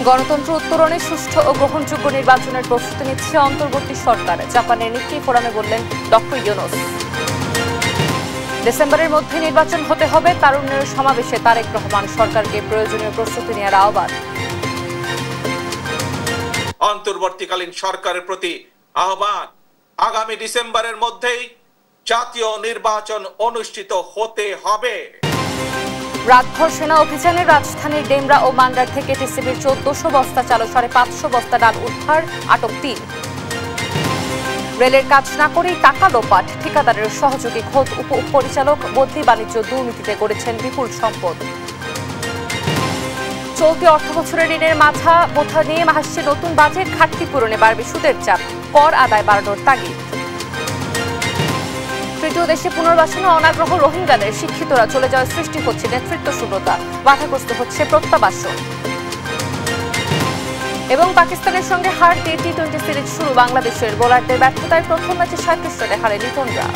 গণতন্ত্র উত্তরণে সুষ্ঠু ও গ্রহণযোগ্য নির্বাচনের প্রস্তুতি নিচ্ছে অন্তর্বর্তী সরকার। জাপানের নিক্কি ফোরামে বললেন ডক্টর ইউনুস। ডিসেম্বরের মধ্যে নির্বাচন হতে হবে, তারুণ্যের সমাবেশে তারেক রহমান সরকারকে প্রয়োজনীয় প্রস্তুতি নেওয়ার আহ্বান। অন্তর্বর্তীকালীন সরকারের প্রতি আহ্বান, আগামী ডিসেম্বরের মধ্যেই জাতীয় নির্বাচন অনুষ্ঠিত হতে হবে। রাতভর সেনা অভিযানে রাজধানীর ডেমরা ও মান্ডার থেকে টিসিবির 1400 বস্তা চাল ও 550 বস্তা ডাল উদ্ধার, আটক 3। রেলের কাজ না করেই টাকা লোপাট, ঠিকাদারের সহযোগী খোদ উপপরিচালক বদলি বাণিজ্য দুর্নীতিতে গড়েছেন বিপুল সম্পদ। চলতি অর্থবছরের ঋণের মাথা বোঝা নিয়ে হাসছে নতুন বাজেট, ঘাটতি পূরণে বাড়বে সুদের চাপ, কর আদায় বাড়ানোর তাগিদ। তৃতীয় দেশে পুনর্বাসনে অনাগ্রহ রোহিঙ্গাদের, শিক্ষিতরা চলে যাওয়ার সৃষ্টি হচ্ছে নেতৃত্ব শূন্যতা, বাধাগ্রস্ত হচ্ছে প্রত্যাবাসন। এবং পাকিস্তানের সঙ্গে হার দিয়ে টি-20 সিরিজ শুরু, বাংলাদেশের বোলারদের ব্যর্থতায় প্রথম ম্যাচে 37 রানে হারে লিটনরা।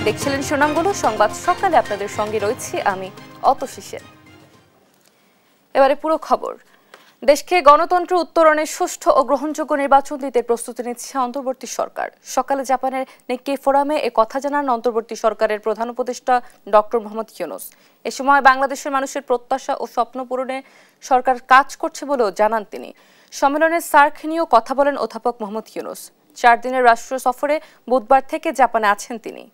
দেখছিলেন সুনামগুলো সংবাদ সকালে, আপনাদের সঙ্গে রয়েছি আমি অতসী সেন। এবারে পুরো খবর। দেশকে গণতন্ত্র উত্তরণে সুষ্ঠু ও গ্রহণযোগ্য নির্বাচন দিতে প্রস্তুতি নিচ্ছে অন্তর্বর্তী সরকার। সকালে জাপানের নিক্কি ফোরামে এ কথা জানান অন্তর্বর্তী সরকারের প্রধান উপদেষ্টা ডক্টর মোহাম্মদ ইউনুস। এ সময় বাংলাদেশের মানুষের প্রত্যাশা ও স্বপ্ন পূরণে সরকার কাজ করছে বলেও জানান তিনি। সম্মেলনে সার্ক নিয়েও কথা বলেন অধ্যাপক মোহাম্মদ ইউনুস। 4 দিনের রাষ্ট্র সফরে বুধবার থেকে জাপানে আছেন তিনি।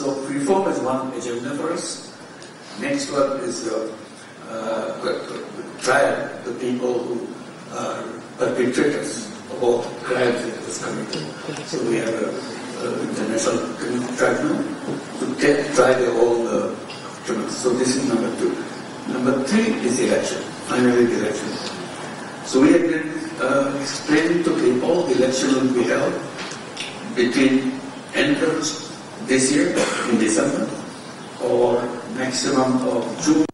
So reform is one agenda for us. Next one is trial the people who are perpetrators of all the crimes in this country. So we have an international tribunal to try all the criminals. So this is number 2. Number 3 is election, finally the election. So we have been explaining to people the election will be held between end of this year in December or maximum of June.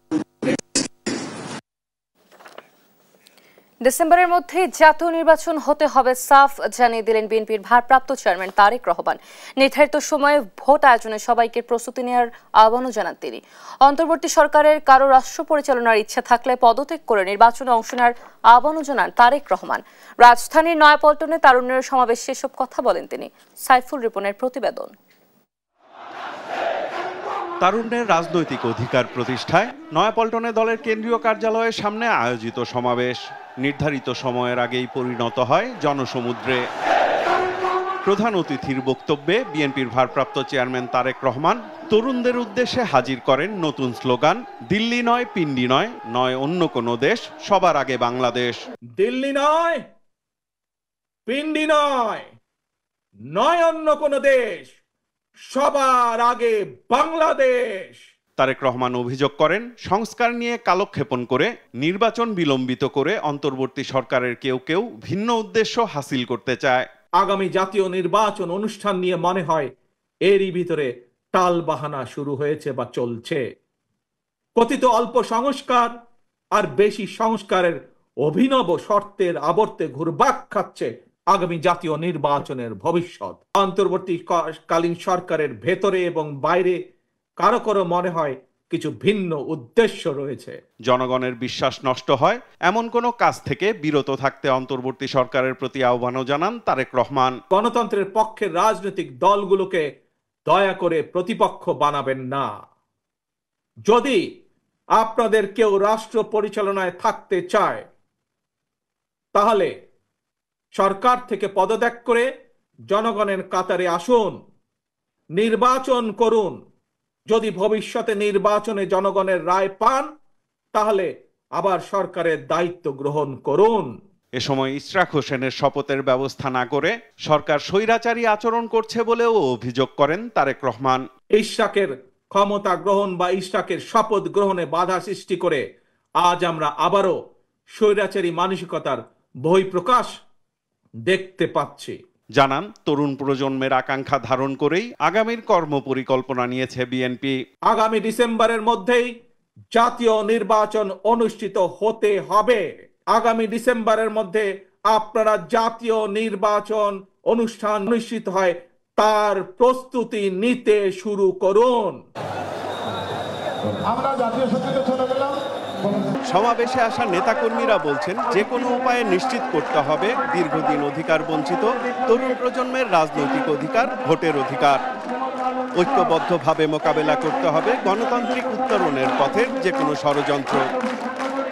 ডিসেম্বরের মধ্যে জাতীয় নির্বাচন হতে হবে সাফ জানিয়ে দিলেন বিএনপির ভারপ্রাপ্ত চেয়ারম্যান তারেক রহমান। নির্ধারিত সময়ে ভোট আয়োজনে সবাইকে প্রস্তুতি নেওয়ার আহ্বানও জানান তিনি। অন্তর্বর্তী সরকারের কারো রাষ্ট্র পরিচালনার ইচ্ছা থাকলে পদত্যাগ করে নির্বাচনে অংশ নেওয়ার আহ্বানও জানান তারেক রহমান। রাজধানীর নয়াপল্টনে তারুণ্যের সমাবেশে এসব কথা বলেন তিনি। সাইফুল রিপনের প্রতিবেদন। তারুণ্যের রাজনৈতিক অধিকার প্রতিষ্ঠায় নয়াপল্টনে দলের কেন্দ্রীয় কার্যালয়ের সামনে আয়োজিত সমাবেশ নির্ধারিত সময়ের আগেই পরিণত হয় জনসমুদ্রে। প্রধান অতিথির বক্তব্যে বিএনপির ভারপ্রাপ্ত চেয়ারম্যান তারেক রহমান তরুণদের উদ্দেশ্যে হাজির করেন নতুন স্লোগান, দিল্লি নয় পিন্ডি নয়, নয় অন্য কোনো দেশ, সবার আগে বাংলাদেশ। দিল্লি নয় পিন্ডি নয়, নয় অন্য কোনো দেশ, সবার আগে বাংলাদেশ। তারেক রহমান অভিযোগ করেন সংস্কার নিয়ে কালক্ষেপণ করে নির্বাচন বিলম্বিত করে অন্তর্বর্তী সরকারের কেউ কেউ ভিন্ন উদ্দেশ্য হাসিল করতে চায়। আগামী জাতীয় নির্বাচন অনুষ্ঠান নিয়ে মনে হয় এরই ভিতরে টাল বাহানা শুরু হয়েছে বা চলছে। কথিত অল্প সংস্কার আর বেশি সংস্কারের অভিনব শর্তের আবর্তে ঘুরপাক খাচ্ছে আগামী জাতীয় নির্বাচনের ভবিষ্যৎ। অন্তর্বর্তীকালীন সরকারের ভেতরে এবং বাইরে কারো কারো মনে হয় কিছু ভিন্ন উদ্দেশ্য রয়েছে। জনগণের বিশ্বাস নষ্ট হয় এমন কোনো কাজ থেকে বিরত থাকতে অন্তর্বর্তী সরকারের প্রতি আহ্বানও জানান তারেক রহমান। গণতন্ত্রের পক্ষের রাজনৈতিক দলগুলোকে দয়া করে প্রতিপক্ষ বানাবেন না। যদি আপনাদের কেউ রাষ্ট্র পরিচালনায় থাকতে চায় তাহলে সরকার থেকে পদত্যাগ করে জনগণের কাতারে আসুন, নির্বাচন করুন। যদি ভবিষ্যতে নির্বাচনে জনগণের রায় পান তাহলে আবার সরকারের দায়িত্ব গ্রহণ করুন। এ সময় ইশরাক হোসেনের শপথের ব্যবস্থা না করে সরকার স্বৈরাচারী আচরণ করছে বলেও অভিযোগ করেন তারেক রহমান। ইশরাকের ক্ষমতা গ্রহণ বা ইশরাকের শপথ গ্রহণে বাধা সৃষ্টি করে আজ আমরা আবারও স্বৈরাচারী মানসিকতার বহিঃপ্রকাশ দেখতে পাচ্ছি। জানান তরুণ প্রজন্মের আকাঙ্ক্ষা ধারণ করেই আগামীর কর্মপরিকল্পনা নিয়েছে বিএনপি। আগামী ডিসেম্বরের মধ্যেই জাতীয় নির্বাচন অনুষ্ঠিত হতে হবে। আগামী ডিসেম্বরের মধ্যে আপনারা জাতীয় নির্বাচন অনুষ্ঠান অনুষ্ঠিত হয় তার প্রস্তুতি নিতে শুরু করুন। আমরা জাতীয় সত্যিতে চলে গেলাম। সমাবেশে আসা নেতাকর্মীরা বলছেন, যে কোনো উপায়ে নিশ্চিত করতে হবে দীর্ঘদিন অধিকার বঞ্চিত তরুণ প্রজন্মের রাজনৈতিক অধিকার, ভোটের অধিকার। ঐক্যবদ্ধভাবে মোকাবেলা করতে হবে গণতান্ত্রিক উত্তরণের পথের যে কোনো ষড়যন্ত্র।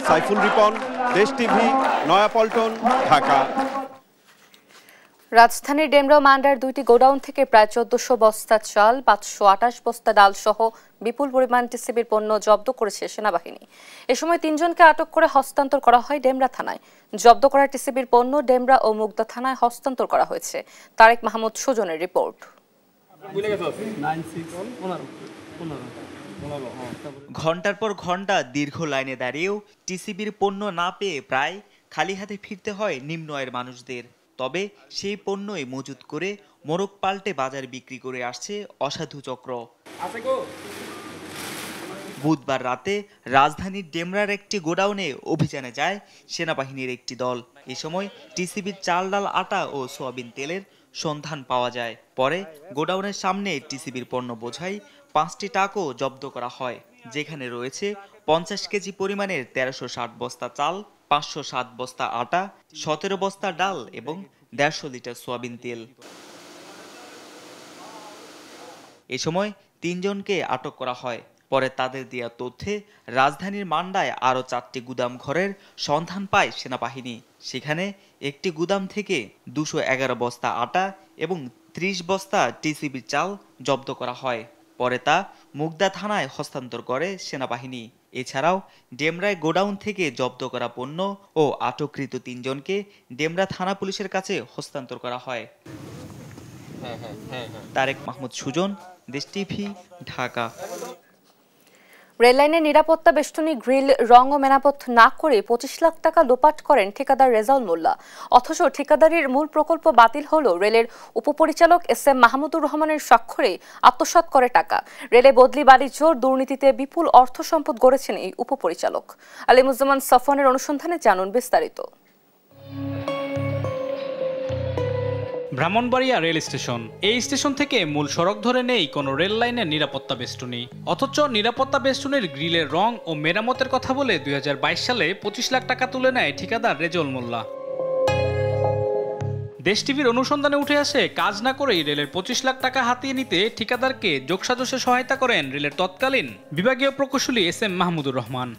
সাইফুল রিপন, দেশ টিভি, নয়াপল্টন, ঢাকা। রাজধানীর ডেমরা ও মান্ডার দুইটি গোডাউন থেকে প্রায় 1400 বস্তা চাল, 528 বস্তা ডাল সহ বিপুল পরিমাণ টিসিবির পণ্য জব্দ করেছে সেনাবাহিনী। এ সময় 3 জনকে আটক করে হস্তান্তর করা হয় ডেমরা থানায়। জব্দ করা টিসিবির পণ্য ডেমরা ও মুগদা থানায় হস্তান্তর করা হয়েছে। তারেক মাহমুদ সুজনের রিপোর্ট। ঘন্টার পর ঘন্টা দীর্ঘ লাইনে দাঁড়িয়েও টিসিবির পণ্য না পেয়ে প্রায় খালি হাতে ফিরতে হয় নিম্ন আয়ের মানুষদের। তবে সেই পণ্যই মজুত করে মোড়ক পাল্টে বাজার বিক্রি করে আসছে অসাধু চক্র। বুধবার রাতে রাজধানীর ডেমরার একটি গোডাউনে অভিযানে যায় সেনাবাহিনীর একটি দল। এ সময় টিসিবির চাল, ডাল, আটা ও সয়াবিন তেলের সন্ধান পাওয়া যায়। পরে গোডাউনের সামনে টিসিবির পণ্য বোঝাই 5টি ট্রাকও জব্দ করা হয়, যেখানে রয়েছে 50 কেজি পরিমাণের 1360 বস্তা চাল, 507 বস্তা আটা, 17 বস্তা ডাল এবং 150 লিটার সয়াবিন তেল। এ সময় 3 জনকে আটক করা হয়। পরে তাদের দেয়া তথ্যে রাজধানীর মান্ডায় আরও 4টি গুদাম ঘরের সন্ধান পায় সেনাবাহিনী। সেখানে একটি গুদাম থেকে 211 বস্তা আটা এবং 30 বস্তা টিসিবি চাল জব্দ করা হয়। পরে তা মুগদা থানায় হস্তান্তর করে সেনাবাহিনী। এছাড়াও ডেমরায় গোডাউন থেকে জব্দ করা পণ্য ও আটককৃত 3 জনকে ডেমরা থানা পুলিশের কাছে হস্তান্তর করা হয়। তারেক মাহমুদ সুজন, দেশ টিভি, ঢাকা। রেললাইনের নিরাপত্তা বেষ্টনী, গ্রিল, রং ও মেরামত না করে 25 লাখ টাকা লোপাট করেন ঠিকাদার রেজাউল মোল্লা। অথচ ঠিকাদারির মূল প্রকল্প বাতিল হলো রেলের উপপরিচালক SM মাহমুদুর রহমানের স্বাক্ষরে আত্মসাৎ করে টাকা। রেলে বদলি, বাণিজ্য, দুর্নীতিতে বিপুল অর্থ সম্পদ গড়েছেন এই উপপরিচালক। আলিমুজ্জামান সফওয়ানের অনুসন্ধানে জানুন বিস্তারিত। Brahmanbaria rail station. এই স্টেশন থেকে মূল সড়ক ধরে নেই কোনো রেল লাইনের নিরাপত্তা বেষ্টনী। অথচ নিরাপত্তা বেষ্টনীর গ্রিলের রং ও মেরামতের কথা বলে 2022 সালে 25 লাখ টাকা তুলে নেয় ঠিকাদার রেজাউল মোল্লা। দেশ টিভির অনুসন্ধানে উঠে আসে, কাজ না করেই রেলের 25 লাখ টাকা হাতিয়ে নিতে ঠিকাদারকে যোগসাজশে সহায়তা করেন রেলের তৎকালীন বিভাগীয় প্রকৌশলী SM মাহমুদুর রহমান।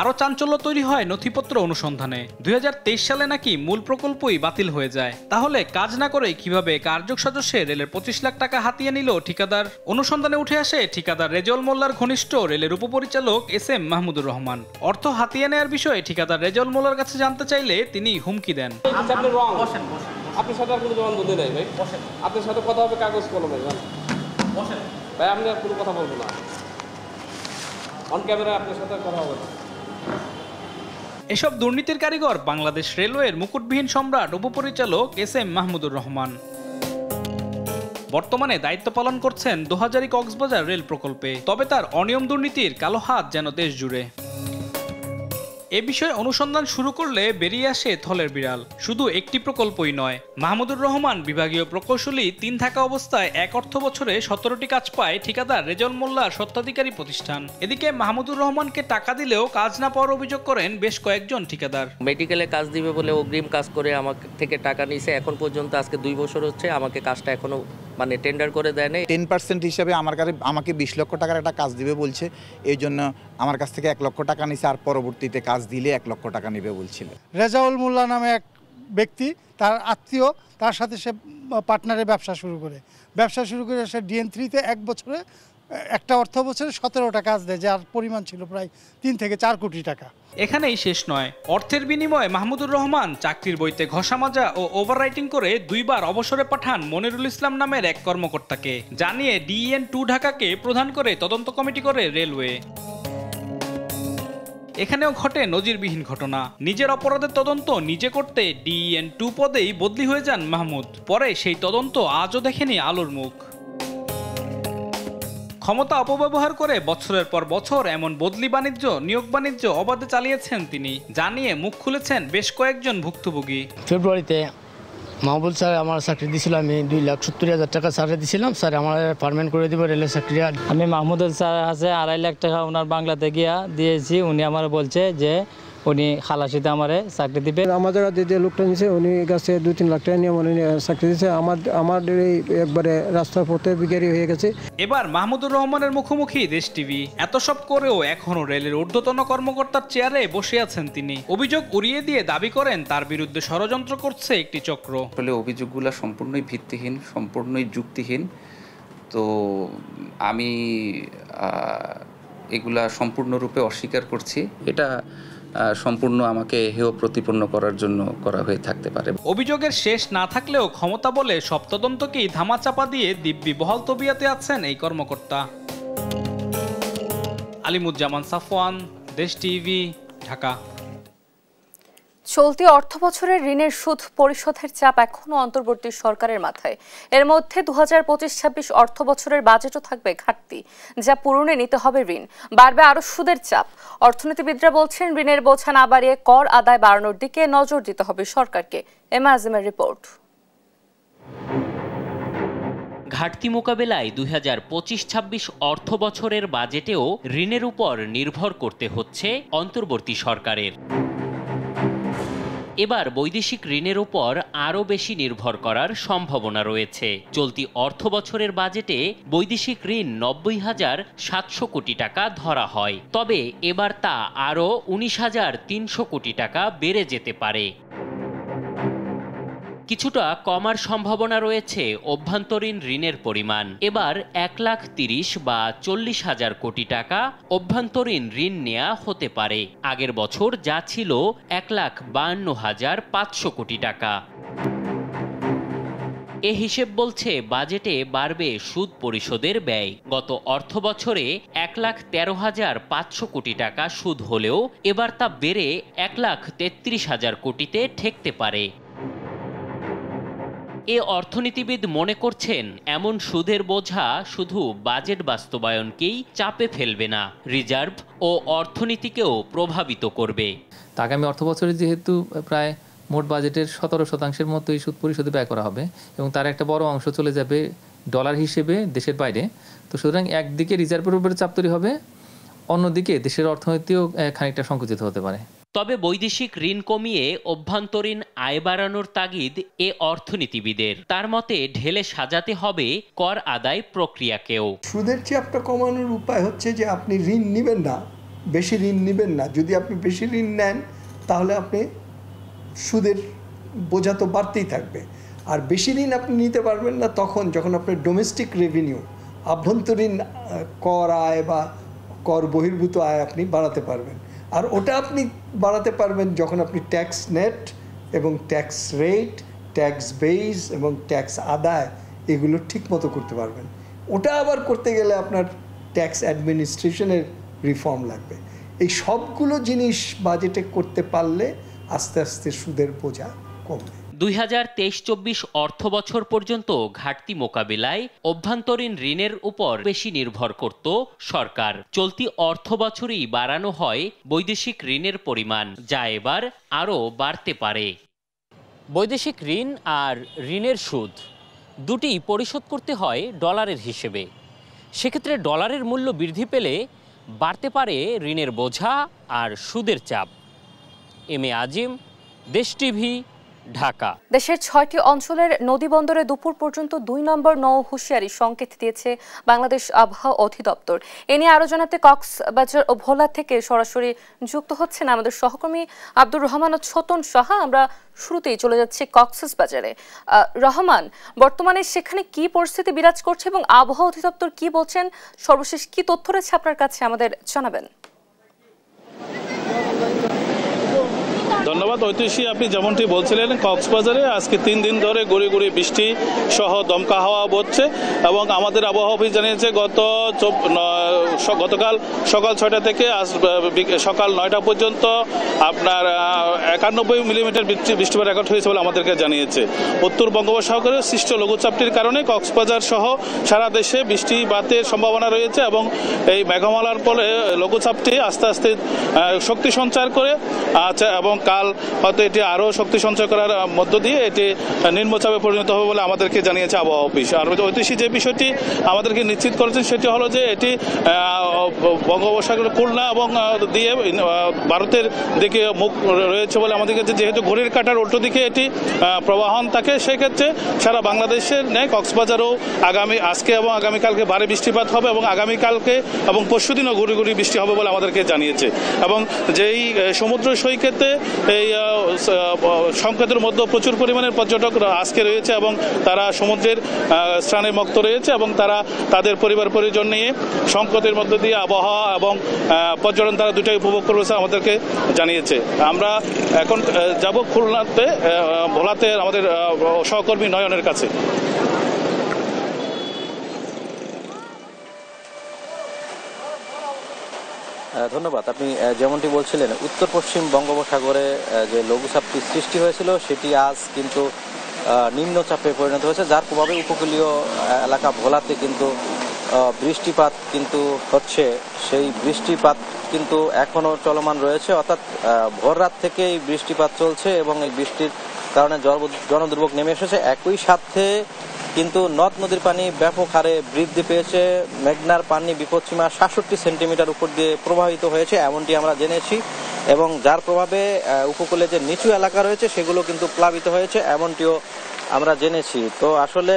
আরও চাঞ্চল্য তৈরি হয় নথিপত্র অনুসন্ধানে। 2023 সালে নাকি মূল প্রকল্পই বাতিল হয়ে যায়। তাহলে কাজ না করেই কিভাবে কার্যসাজশে রেলের 25 লাখ টাকা হাতিয়ে নিল ঠিকাদার? অনুসন্ধানে উঠে আসে, ঠিকাদার রেজাউল মোল্লার ঘনিষ্ঠ রেলের উপপরিচালক SM মাহমুদুর রহমান। অর্থ হাতিয়ে নেওয়ার বিষয়ে ঠিকাদার রেজাউল মোল্লার কাছে জানতে চাইলে তিনি হুমকি দেন। আপনার সাথে আর কোনো জবানবন্দি নেই ভাই, আপনার সাথে কথা হবে কাগজ কলমে। ভাই আমি আর কোনো কথা বলবো না, অন ক্যামেরা আপনার সাথে কথা হবে না। এসব দুর্নীতির কারিগর বাংলাদেশ রেলওয়ের মুকুটবিহীন সম্রাট উপপরিচালক SM মাহমুদুর রহমান। বর্তমানে দায়িত্ব পালন করছেন দোহাজারী কক্সবাজার রেল প্রকল্পে। তবে তার অনিয়ম দুর্নীতির কালো হাত যেন দেশ জুড়ে। এ বিষয়ে অনুসন্ধান শুরু করলে বেরিয়ে আসে থলের বিড়াল। শুধু একটি প্রকল্পই নয়, মাহমুদুর রহমান বিভাগীয় প্রকৌশলী 3 থাকা অবস্থায় এক অর্থ বছরে 17টি কাজ পায় ঠিকাদার রেজাউল মোল্লার স্বত্বাধিকারী প্রতিষ্ঠান। এদিকে মাহমুদুর রহমানকে টাকা দিলেও কাজ না পাওয়ার অভিযোগ করেন বেশ কয়েকজন ঠিকাদার। মেডিকেলে কাজ দিবে বলে অগ্রিম কাজ করে আমার থেকে টাকা নিয়েছে। এখন পর্যন্ত আজকে 2 বছর হচ্ছে, আমাকে কাজটা এখনো টেন্ডার করে দেয় নাই। 10% হিসাবে আমাকে 20 লক্ষ টাকার একটা কাজ দিবে বলছে। এই জন্য আমার কাছ থেকে 1 লক্ষ টাকা নিছে, আর পরবর্তীতে কাজ দিলে 1 লক্ষ টাকা নেবে বলছিল। রেজাউল মোল্লা নামে এক ব্যক্তি, তার আত্মীয়, তার সাথে সে পার্টনারে ব্যবসা শুরু করে সে DN3-তে 1 বছরে একটা অর্থ বছরে 17টা কাজ দেয়, যার পরিমাণ ছিল প্রায় 3 থেকে 4 কোটি টাকা। এখানেই শেষ নয়। অর্থের বিনিময়ে মাহমুদুর রহমান চাকরির বইতে ঘষা মাজা ও ওভাররাইটিং করে 2 বার অবসরে পাঠান মনিরুল ইসলাম নামের এক কর্মকর্তাকে। জানিয়ে DN2 ঢাকাকে প্রধান করে তদন্ত কমিটি করে রেলওয়ে। এখানেও ঘটে নজিরবিহীন ঘটনা। নিজের অপরাধের তদন্ত নিজে করতে DN2 পদেই বদলি হয়ে যান মাহমুদ। পরে সেই তদন্ত আজও দেখেনি আলোর মুখ। ক্ষমতা অপব্যবহার করে বছরের পর বছর এমন বদলি বাণিজ্য, নিয়োগ বাণিজ্য অবাধে চালিয়েছেন তিনি। জানিয়ে মুখ খুলেছেন বেশ কয়েকজন ভুক্তভোগী। ফেব্রুয়ারিতে মাহবুব স্যার আমার চাকরি দিয়েছিল, আমি 2,70,000 টাকা স্যারে দিয়েছিলাম, স্যার আমার পারমানেন্ট করে দেবো রেলের চাকরি। আমি মাহমুদ স্যার আছে 2.5 লাখ টাকা ওনার বাংলাতে গিয়া দিয়েছি, উনি আমার বলছে যে উনি খালাসিতে আমারে চাকরি দিবে। আমাদের যে লোকটা নিয়েছে উনি কাছে 2-3 লাখ টাকা নিয়ে মনে চাকরি দিয়েছে। আমার একবারে রাস্তার পথে বিকারি হয়ে গেছে। এবার মাহমুদুর রহমানের মুখোমুখি দেশ টিভি। এত সব করেও এখনো রেলের ঊর্ধ্বতন কর্মকর্তার চেয়ারে বসে আছেন তিনি। অভিযোগ উড়িয়ে দিয়ে দাবি করেন তার বিরুদ্ধে ষড়যন্ত্র করছে একটি চক্র। আসলে অভিযোগগুলো সম্পূর্ণই ভিত্তিহীন, সম্পূর্ণই যুক্তিহীন। তো আমি এগুলা সম্পূর্ণরূপে অস্বীকার করছি। এটা সম্পূর্ণ আমাকে হেয় প্রতিপন্ন করার জন্য করা হয়ে থাকতে পারে। অভিযোগের শেষ না থাকলেও ক্ষমতা বলে সব তদন্তকেই ধামাচাপা দিয়ে দিব্যি বহাল তবিয়াতে আছেন এই কর্মকর্তা। আলিমুজ্জামান সাফওয়ান, দেশ টিভি, ঢাকা। চলতি অর্থবছরের ঋণের সুদ পরিশোধের চাপ এখনো অন্তর্বর্তী সরকারের মাথায়। এর মধ্যে 2025-26 অর্থ বছরের বাজেটও থাকবে ঘাটতি, যা পূরণে নিতে হবে ঋণ। বাড়বে আরও সুদের চাপ। অর্থনীতিবিদরা বলছেন ঋণের বোঝা না বাড়িয়ে কর আদায় বাড়ানোর দিকে নজর দিতে হবে সরকারকে। এমা আজিমের রিপোর্ট। ঘাটতি মোকাবেলায় 2025-26 অর্থ বছরের বাজেটেও ঋণের উপর নির্ভর করতে হচ্ছে অন্তর্বর্তী সরকারের। এবার বৈদেশিক ঋণের উপর আরও বেশি নির্ভর করার সম্ভাবনা রয়েছে। চলতি অর্থ বছরের বাজেটে বৈদেশিক ঋণ 90,700 কোটি টাকা ধরা হয়, তবে এবার তা আরও 19,300 কোটি টাকা বেড়ে যেতে পারে। কিছুটা কমার সম্ভাবনা রয়েছে অভ্যন্তরীণ ঋণের পরিমাণ। এবার 1,30,000 বা 40,000 কোটি টাকা অভ্যন্তরীণ ঋণ নেওয়া হতে পারে, আগের বছর যা ছিল 1,52,500 কোটি টাকা। এ হিসেব বলছে বাজেটে বাড়বে সুদ পরিশোধের ব্যয়। গত অর্থ বছরে 1,13,500 কোটি টাকা সুদ হলেও এবার তা বেড়ে 1,33,000 কোটিতে ঠেকতে পারে। এ অর্থনীতিবিদ মনে করছেন এমন সুদের বোঝা শুধু বাজেট বাস্তবায়নকেই চাপে ফেলবে না, রিজার্ভ ও অর্থনীতিকেও প্রভাবিত করবে। আগামী অর্থ বছরে যেহেতু প্রায় মোট বাজেটের 17% মতো এই সুদ পরিশোধে ব্যয় করা হবে এবং তার একটা বড় অংশ চলে যাবে ডলার হিসেবে দেশের বাইরে, তো সুতরাং একদিকে রিজার্ভের উপরে চাপ তৈরি হবে, অন্যদিকে দেশের অর্থনীতিও খানিকটা সংকুচিত হতে পারে। তবে বৈদেশিক ঋণ কমিয়ে অভ্যন্তরীণ আয় বাড়ানোর তাগিদ এ অর্থনীতিবিদের। তার মতে ঢেলে সাজাতে হবে কর আদায় প্রক্রিয়াকেও। সুদের চাপটা কমানোর উপায় হচ্ছে যে আপনি ঋণ নেবেন না, বেশি ঋণ নেবেন না। যদি আপনি বেশি ঋণ নেন তাহলে আপনি সুদের বোঝা তো বাড়তেই থাকবে। আর বেশি ঋণ আপনি নিতে পারবেন না তখন যখন আপনার ডোমেস্টিক রেভিনিউ, আভ্যন্তরীণ কর আয় বা কর বহির্ভূত আয় আপনি বাড়াতে পারবেন। আর ওটা আপনি বাড়াতে পারবেন যখন আপনি ট্যাক্স নেট এবং ট্যাক্স রেট, ট্যাক্স বেস এবং ট্যাক্স আদায় এগুলো ঠিক মতো করতে পারবেন। ওটা আবার করতে গেলে আপনার ট্যাক্স অ্যাডমিনিস্ট্রেশনের রিফর্ম লাগবে। এই সবগুলো জিনিস বাজেটে করতে পারলে আস্তে আস্তে সুদের বোঝা কমবে। 2023-24 অর্থ বছর পর্যন্ত ঘাটতি মোকাবিলায় অভ্যন্তরীণ ঋণের উপর বেশি নির্ভর করত সরকার। চলতি অর্থ বছরেই বাড়ানো হয় বৈদেশিক ঋণের পরিমাণ, যা এবার আরও বাড়তে পারে। বৈদেশিক ঋণ আর ঋণের সুদ দুটি পরিশোধ করতে হয় ডলারের হিসেবে। সেক্ষেত্রে ডলারের মূল্য বৃদ্ধি পেলে বাড়তে পারে ঋণের বোঝা আর সুদের চাপ। এম এ আজিম, দেশ টিভি, ঢাকা। দেশের 6টি অঞ্চলের নদী বন্দরে দুপুর পর্যন্ত 2 নম্বর নৌ হুঁশিয়ারি সংকেত দিয়েছে বাংলাদেশ আবহাওয়া অধিদপ্তর। এ নিয়ে আরো জানাতে কক্সবাজার ও ভোলা থেকে সরাসরি যুক্ত হচ্ছেন আমাদের সহকর্মী আব্দুর রহমান ও ছোটন সাহা। আমরা শুরুতেই চলে যাচ্ছি কক্সবাজারে। রহমান, বর্তমানে সেখানে কি পরিস্থিতি বিরাজ করছে এবং আবহাওয়া অধিদপ্তর কি বলছেন, সর্বশেষ কি তথ্য রয়েছে আপনার কাছে আমাদের জানাবেন। ধন্যবাদ। ঐতিহ্য আপনি যেমনটি বলছিলেন, কক্সবাজারে আজকে 3 দিন ধরে গুঁড়ি গুঁড়ি বৃষ্টি সহ দমকা হাওয়া বইছে এবং আমাদের আবহাওয়া অফিস জানিয়েছে গতকাল সকাল 6টা থেকে আজ সকাল 9টা পর্যন্ত আপনার 91 মিলিমিটার বৃষ্টিপাত রেকর্ড হয়েছে বলে আমাদেরকে জানিয়েছে। উত্তর বঙ্গোপসাগরে সৃষ্ট লঘুচাপটির কারণে কক্সবাজার সহ সারা দেশে বৃষ্টিপাতের সম্ভাবনা রয়েছে এবং এই মেঘমালার ফলে লঘুচাপটি আস্তে আস্তে শক্তি সঞ্চার করে এবং কাল হয়তো এটি আরও শক্তি সঞ্চয় করার মধ্য দিয়ে এটি নিম্নচাপে পরিণত হবে বলে আমাদেরকে জানিয়েছে আবহাওয়া অফিস। আর ঐতিহ্য যে বিষয়টি আমাদেরকে নিশ্চিত করেছেন সেটি হলো যে এটি বঙ্গোপসাগরের খুলনা এবং দিয়ে ভারতের দিকে মুখ রয়েছে বলে আমাদের কাছে, যেহেতু ঘড়ির কাঁটার উল্টো দিকে এটি প্রবাহন থাকে, সেক্ষেত্রে সারা বাংলাদেশের ন্যায় কক্সবাজারেও আজকে এবং আগামীকালকে ভারী বৃষ্টিপাত হবে এবং আগামীকালকে এবং পরশুদিনও গুঁড়ি গুঁড়ি বৃষ্টি হবে বলে আমাদেরকে জানিয়েছে। এবং যেই সমুদ্র সৈকতে এই সংকেতের মধ্যে প্রচুর পরিমাণের পর্যটক আজকে রয়েছে এবং তারা সমুদ্রের স্নানে মুক্ত রয়েছে এবং তারা তাদের পরিবার পরিজন নিয়ে সংকেতের মধ্য দিয়ে আবহাওয়া এবং পর্যটন তারা দুটাই উপভোগ করেছে আমাদেরকে জানিয়েছে। আমরা এখন যাব খুলনাতে, ভোলাতে আমাদের সহকর্মী নয়নের কাছে। ধন্যবাদ। আপনি যেমনটি বলছিলেন, উত্তর পশ্চিম বঙ্গোপসাগরে যে লঘুচাপটি সৃষ্টি হয়েছিল সেটি আজ কিন্তু নিম্নচাপে পরিণত হয়েছে, যার প্রভাবে উপকূলীয় এলাকা ভোলাতে কিন্তু বৃষ্টিপাত কিন্তু হচ্ছে। সেই বৃষ্টিপাত কিন্তু এখনও চলমান রয়েছে, অর্থাৎ ভোররাত থেকে এই বৃষ্টিপাত চলছে এবং এই বৃষ্টির কারণে জনদুর্ভোগ নেমে এসেছে। একই সাথে কিন্তু নদ নদীর পানি ব্যাপক হারে বৃদ্ধি পেয়েছে। মেঘনার পানি বিপদসীমা 67 সেন্টিমিটার উপর দিয়ে প্রবাহিত হয়েছে এমনটি আমরা জেনেছি এবং যার প্রভাবে উপকূলে যে নিচু এলাকা রয়েছে সেগুলো কিন্তু প্লাবিত হয়েছে এমনটিও আমরা জেনেছি। তো আসলে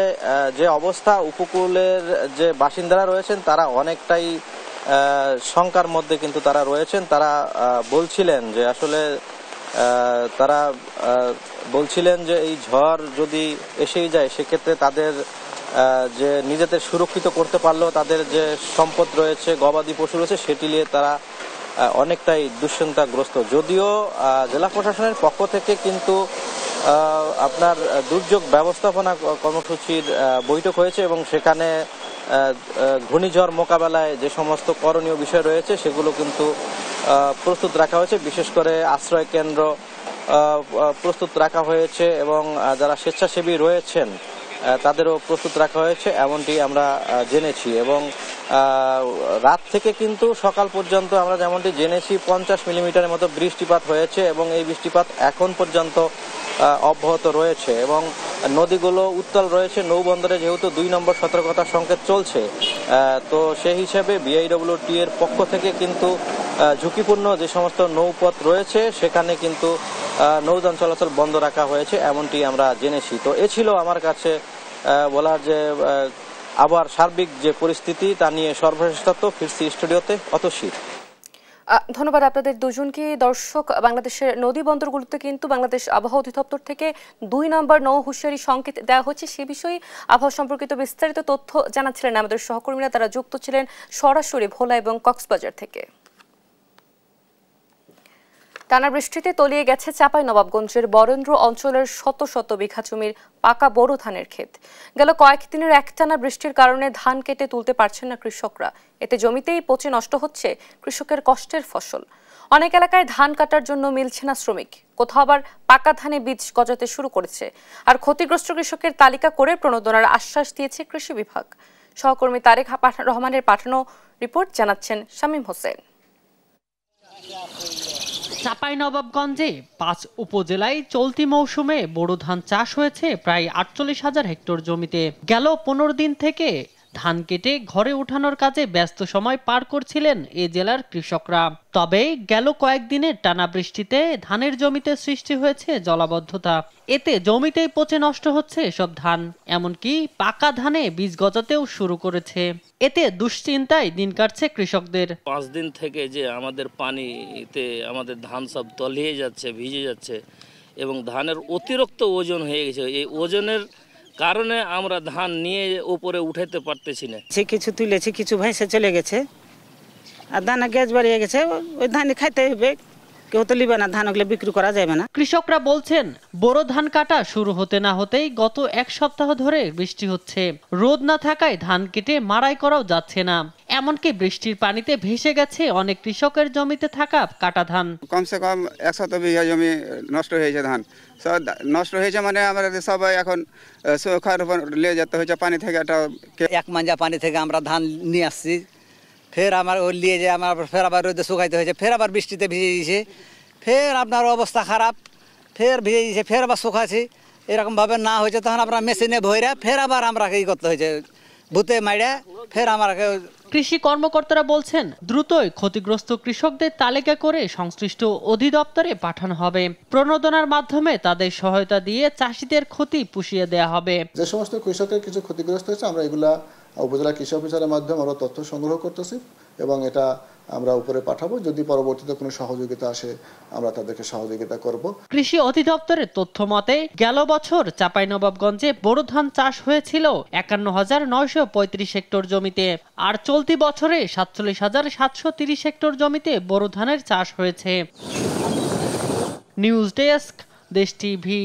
যে অবস্থা, উপকূলের যে বাসিন্দারা রয়েছেন তারা অনেকটাই শঙ্কার মধ্যে কিন্তু তারা রয়েছেন। তারা বলছিলেন যে আসলে যে এই ঝড় যদি এসেই যায় সেক্ষেত্রে তাদের যে নিজেদের সুরক্ষিত করতে পারলেও তাদের যে সম্পদ রয়েছে, গবাদি পশু রয়েছে, সেটি নিয়ে তারা অনেকটাই দুশ্চিন্তাগ্রস্ত। যদিও জেলা প্রশাসনের পক্ষ থেকে কিন্তু আপনার দুর্যোগ ব্যবস্থাপনা কর্মসূচির বৈঠক হয়েছে এবং সেখানে ঘূর্ণিঝড় মোকাবেলায় যে সমস্ত করণীয় বিষয় রয়েছে সেগুলো কিন্তু প্রস্তুত রাখা হয়েছে। বিশেষ করে আশ্রয় কেন্দ্র প্রস্তুত রাখা হয়েছে এবং যারা স্বেচ্ছাসেবী রয়েছেন তাদেরও প্রস্তুত রাখা হয়েছে এমনটি আমরা জেনেছি। এবং রাত থেকে কিন্তু সকাল পর্যন্ত আমরা যেমনটি জেনেছি 50 মিলিমিটারের মতো বৃষ্টিপাত হয়েছে এবং এই বৃষ্টিপাত এখন পর্যন্ত অব্যাহত রয়েছে এবং নদীগুলো উত্তাল রয়েছে। নৌবন্দরে যেহেতু 2 নম্বর সতর্কতা সংকেত চলছে, তো সেই হিসাবে বিআইডব্লিউটি এর পক্ষ থেকে কিন্তু ঝুঁকিপূর্ণ যে সমস্ত নৌপথ রয়েছে সেখানে কিন্তু নৌযান চলাচল বন্ধ রাখা হয়েছে এমনটি আমরা জেনেছি। তো এ ছিল আমার কাছে বলার যে আবার সার্বিক যে পরিস্থিতি তা নিয়ে সর্বশেষ তথ্য। ফিরছি স্টুডিওতে, অতসী। ধন্যবাদ আপনাদের দুজনকে। দর্শক, বাংলাদেশের নদী বন্দরগুলোতে কিন্তু বাংলাদেশ আবহাওয়া অধিদপ্তর থেকে 2 নম্বর নৌ হুঁশিয়ারি সংকেত দেওয়া হচ্ছে। সে বিষয়ে আবহাওয়া সম্পর্কিত বিস্তারিত তথ্য জানাচ্ছিলেন আমাদের সহকর্মীরা, তারা যুক্ত ছিলেন সরাসরি ভোলা এবং কক্সবাজার থেকে। টানা বৃষ্টিতে তলিয়ে গেছে চাঁপাইনবাবগঞ্জের বরেন্দ্র অঞ্চলের শত শত বিঘা জমির পাকা বোরো ধানের ক্ষেত। গেল কয়েকদিনের একটানা বৃষ্টির কারণে ধান কেটে তুলতে পারছেন না কৃষকরা। এতে জমিতেই পচে নষ্ট হচ্ছে কৃষকের কষ্টের ফসল। অনেক এলাকায় ধান কাটার জন্য মিলছে না শ্রমিক, কোথাও আবার পাকা ধানে বীজ গজাতে শুরু করেছে। আর ক্ষতিগ্রস্ত কৃষকের তালিকা করে প্রণোদনার আশ্বাস দিয়েছে কৃষি বিভাগ। সহকর্মী তারেক রহমানের পাঠানো রিপোর্ট জানাচ্ছেন শামীম হোসেন। চাঁপাইনবাবগঞ্জে 5 উপজেলায় চলতি মৌসুমে বোরো ধান চাষ হয়েছে প্রায় 48,000 হেক্টর জমিতে। গেল 15 দিন থেকে ধান কেটে ঘরে ওঠানোর কাজে ব্যস্ত সময় পার করছিলেন এ জেলার কৃষকরা। তবে গেল কয়েকদিনের টানা বৃষ্টিতে ধানের জমিতে সৃষ্টি হয়েছে জলাবদ্ধতা। এতে জমিতেই পচে নষ্ট হচ্ছে এসব ধান, এমনকি পাকা ধানে বীজ গজাতেও শুরু করেছে। এতে দুশ্চিন্তায় দিন কাটছে কৃষকদের। 5 দিন থেকে যে আমাদের পানিতে আমাদের ধান সব তলিয়ে যাচ্ছে, ভিজে যাচ্ছে এবং ধানের অতিরিক্ত ওজন হয়ে গেছে। এই ওজনের কারণে আমরা ধান নিয়ে উপরে উঠাইতে পারতেছি না। কিছু তুলেছি, কিছু ভেসে চলে গেছে আর দানা গ্যাস বাড়িয়ে গেছে, ওই ধান খাইতে হবে। কেউ তো লিবে না, ধান ওগুলো বিক্রি করা যাবে না। কৃষকরা বলছেন বোরো ধান কাটা শুরু হতে না হতেই গত এক সপ্তাহ ধরে বৃষ্টি হচ্ছে। রোদ না থাকায় ধান কেটে মাড়াই করাও যাচ্ছে না। এমনকি বৃষ্টির পানিতে ভেসে গেছে অনেক কৃষকের জমিতে থাকা কাটা ধান। কমসে কম 100 বিঘা জমি নষ্ট হয়েছে, ধান সব নষ্ট হয়েছে। মানে আমাদের সবাই এখন সুরক্ষার উপর নিয়ে যেতে হয়েছে পানি থেকে। এক মাঞ্জা পানি থেকে আমরা ধান নিয়ে আসছি, ফের আমার ওই নিয়ে যে আমার ফের আবার রোদে শুকাইতে হয়েছে, ফের আবার বৃষ্টিতে ভিজে দিয়েছে, ফের আপনার অবস্থা খারাপ, ফের ভিজে দিয়েছে, ফের আবার শুকাছি। এরকমভাবে না হয়েছে তখন আমরা মেশিনে ভইরা ফের আবার আমরা কি করতে হয়েছে, ভূতে মাইরা ফের আমার। কৃষি কর্মকর্তারা বলছেন দ্রুতই ক্ষতিগ্রস্ত কৃষকদের তালিকা করে সংশ্লিষ্ট অধিদপ্তরে পাঠানো হবে। প্রণোদনার মাধ্যমে তাদের সহায়তা দিয়ে চাষিদের ক্ষতি পুষিয়ে দেওয়া হবে। যে সমস্ত কৃষকের কিছু ক্ষতিগ্রস্ত হয়েছে আমরা এগুলা উপজেলা কৃষি অফিসারের মাধ্যমে আমরা তথ্য সংগ্রহ করতেছি এবং এটা আমরা উপরে পাঠাবো। যদি পরবর্তীতে কোনো সহযোগিতা আসে আমরা তাদেরকে সহযোগিতা করব। কৃষি অধিদপ্তরের তথ্য মতে গেল বছর চাঁপাইনবাবগঞ্জে বোরো ধান চাষ হয়েছিল ৫১,৯৩৫ হেক্টর জমিতে, আর চলতি বছরে ৪৭,৭৩০ হেক্টর জমিতে বোরো ধানের চাষ হয়েছে। নিউজ ডেস্ক, দেশ টিভি।